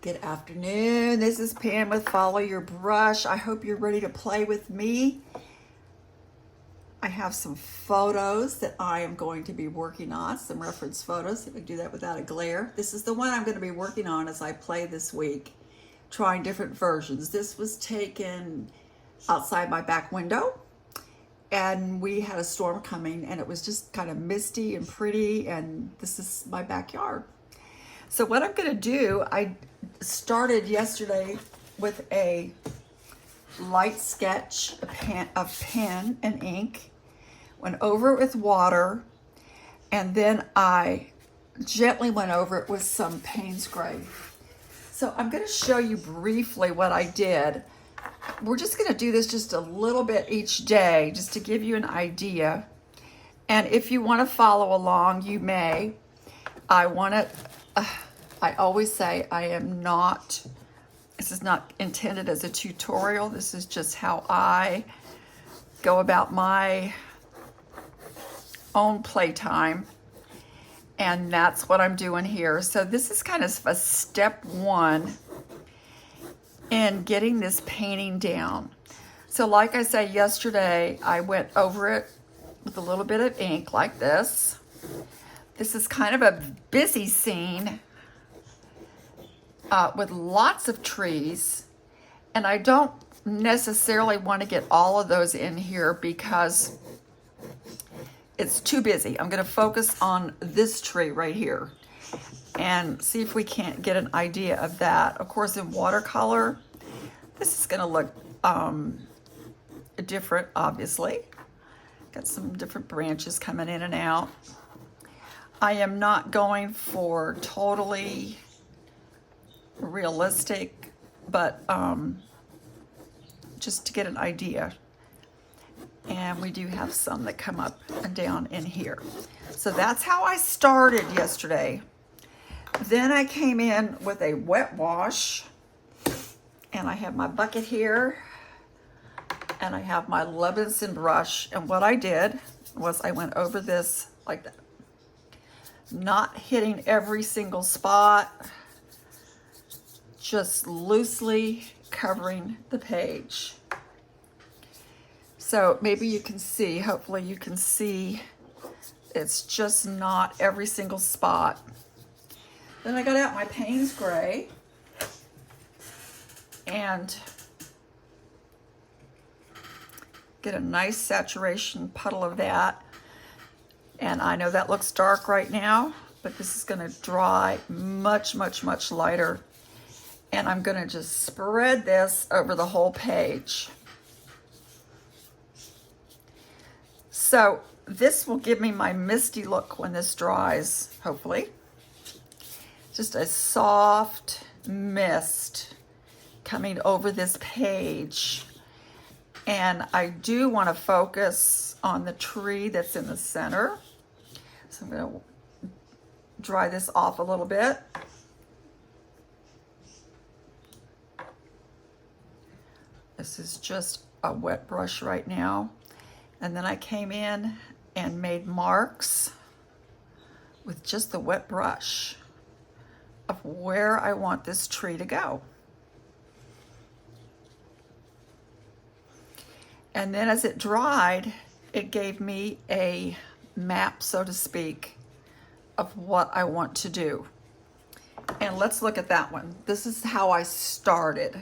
Good afternoon. This is Pam with Follow Your Brush. I hope you're ready to play with me. I have some photos that I am going to be working on, some reference photos. If I do that without a glare. This is the one I'm going to be working on as I play this week, trying different versions. This was taken outside my back window, and we had a storm coming, and it was just kind of misty and pretty, and this is my backyard. So what I'm going to do, I started yesterday with a light sketch of pen and ink, went over it with water, and then I gently went over it with some Payne's Gray. So I'm going to show you briefly what I did. We're just going to do this just a little bit each day, just to give you an idea. And if you want to follow along, you may. I always say this is not intended as a tutorial. This is just how I go about my own playtime. And that's what I'm doing here. So this is kind of a step one in getting this painting down. So like I said yesterday, I went over it with a little bit of ink like this. This is kind of a busy scene with lots of trees, and I don't necessarily want to get all of those in here because it's too busy. I'm going to focus on this tree right here and see if we can't get an idea of that. Of course, in watercolor, this is going to look different, obviously. Got some different branches coming in and out. I am not going for totally realistic, but just to get an idea. And we do have some that come up and down in here. So that's how I started yesterday. Then I came in with a wet wash, and I have my bucket here, and I have my Levinson brush. And what I did was I went over this like that, not hitting every single spot, just loosely covering the page. So maybe you can see, hopefully you can see, it's just not every single spot. Then I got out my Payne's Gray and get a nice saturation puddle of that. And I know that looks dark right now, but this is gonna dry much, much, much lighter. And I'm gonna just spread this over the whole page. So this will give me my misty look when this dries, hopefully. Just a soft mist coming over this page. And I do want to focus on the tree that's in the center. So I'm going to dry this off a little bit. This is just a wet brush right now. And then I came in and made marks with just the wet brush of where I want this tree to go. And then as it dried, it gave me a map, so to speak, of what I want to do. And let's look at that one. This is how I started.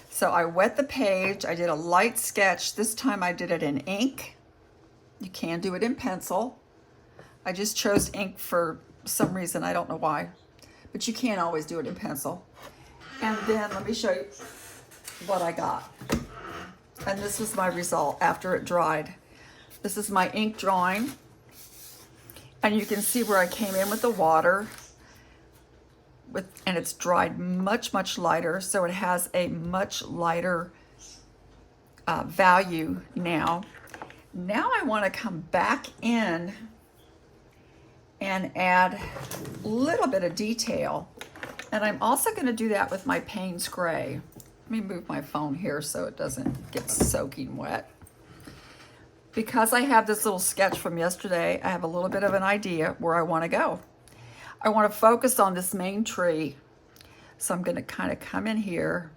So I wet the page, I did a light sketch. This time I did it in ink. You can do it in pencil. I just chose ink for some reason, I don't know why. But you can't always do it in pencil. And then let me show you what I got. And this was my result after it dried. This is my ink drawing. And you can see where I came in with the water. And it's dried much, much lighter. So it has a much lighter value now. Now I want to come back in and add a little bit of detail. And I'm also going to do that with my Payne's Gray. Let me move my phone here so it doesn't get soaking wet. Because I have this little sketch from yesterday, I have a little bit of an idea where I want to go. I want to focus on this main tree. So I'm going to kind of come in here.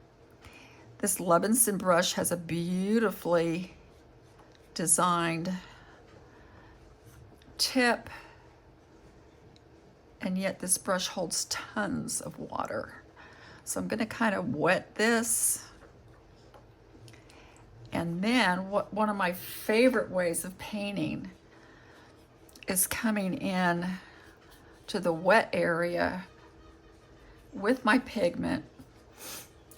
This Levinson brush has a beautifully designed tip, and yet this brush holds tons of water. So I'm going to kind of wet this. And then one of my favorite ways of painting is coming in to the wet area with my pigment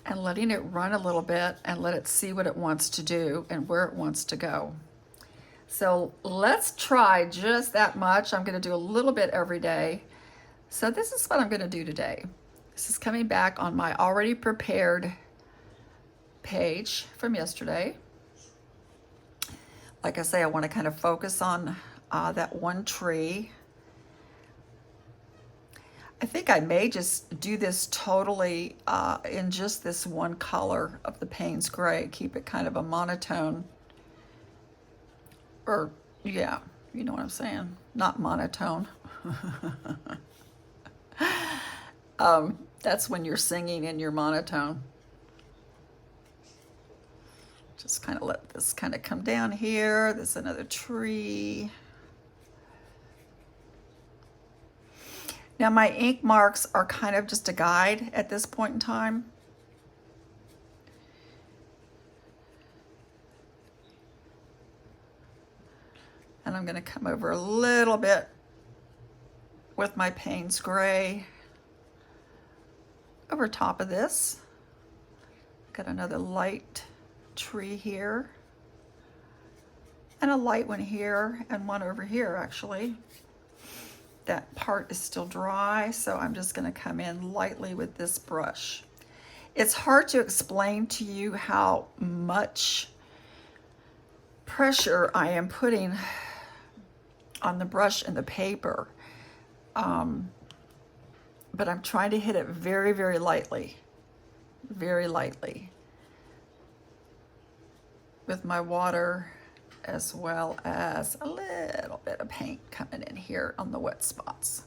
and letting it run a little bit and let it see what it wants to do and where it wants to go. So let's try just that much. I'm going to do a little bit every day. So this is what I'm going to do today. This is coming back on my already prepared page from yesterday. Like I say, I want to kind of focus on that one tree. I think I may just do this totally in just this one color of the Payne's Gray. Keep it kind of a monotone. Or, yeah, you know what I'm saying. Not monotone. That's when you're singing in your monotone. Just kind of let this kind of come down here. There's another tree. Now my ink marks are kind of just a guide at this point in time. And I'm going to come over a little bit with my Payne's Gray over top of this. Got another light tree here and a light one here and one over here actually. That part is still dry, so I'm just going to come in lightly with this brush. It's hard to explain to you how much pressure I am putting on the brush and the paper, but I'm trying to hit it very, very lightly, with my water, as well as a little bit of paint coming in here on the wet spots.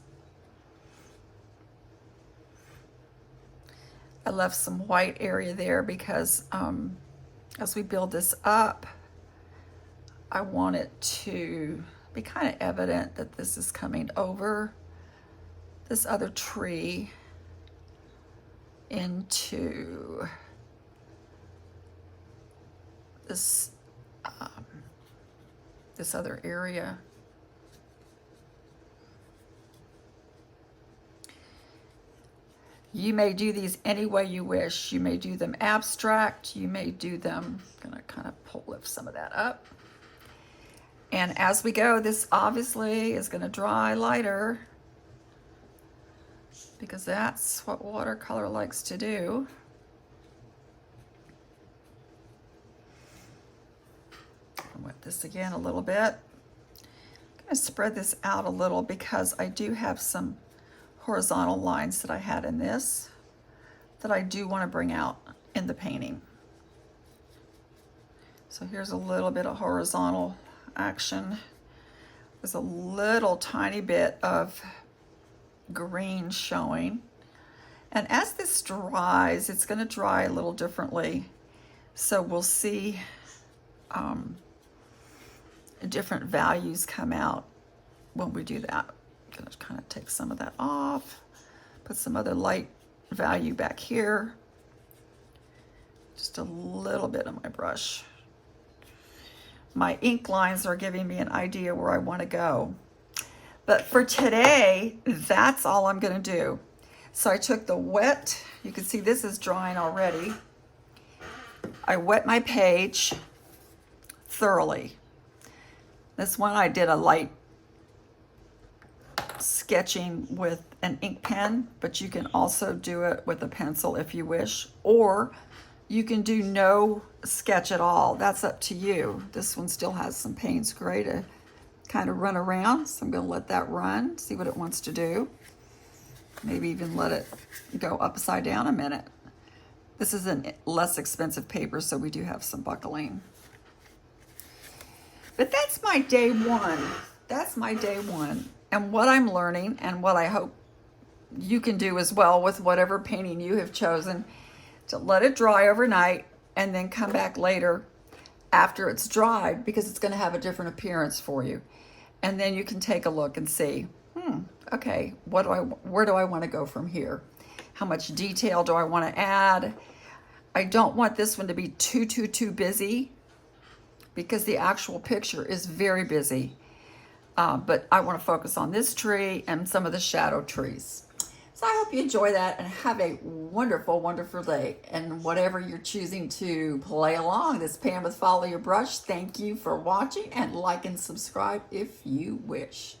I left some white area there because as we build this up, I want it to be kind of evident that this is coming over this other tree into this this other area. You may do these any way you wish. You may do them abstract. You may do them, I'm gonna kind of lift some of that up. And as we go, this obviously is gonna dry lighter because that's what watercolor likes to do. I'll wet this again a little bit. I'm gonna spread this out a little because I do have some horizontal lines that I had in this that I do want to bring out in the painting. So here's a little bit of horizontal action. There's a little tiny bit of green showing. And as this dries, it's going to dry a little differently. So we'll see different values come out when we do that. I'm going to kind of take some of that off, put some other light value back here. Just a little bit of my brush. My ink lines are giving me an idea where I want to go. But for today, that's all I'm going to do. So I took the wet, you can see this is drying already. I wet my page thoroughly. This one I did a light sketching with an ink pen, but you can also do it with a pencil if you wish, or you can do no sketch at all. That's up to you. This one still has some Payne's Gray to kind of run around, so I'm going to let that run, see what it wants to do. Maybe even let it go upside down a minute. This is a less expensive paper, so we do have some buckling. But that's my day one. That's my day one. And what I'm learning and what I hope you can do as well with whatever painting you have chosen, to let it dry overnight and then come back later after it's dried, because it's going to have a different appearance for you. And then you can take a look and see, okay, where do I want to go from here? How much detail do I want to add? I don't want this one to be too busy, because the actual picture is very busy. But I want to focus on this tree and some of the shadow trees. So I hope you enjoy that and have a wonderful, wonderful day. And whatever you're choosing to play along, this Pam with Follow Your Brush. Thank you for watching, and like and subscribe if you wish.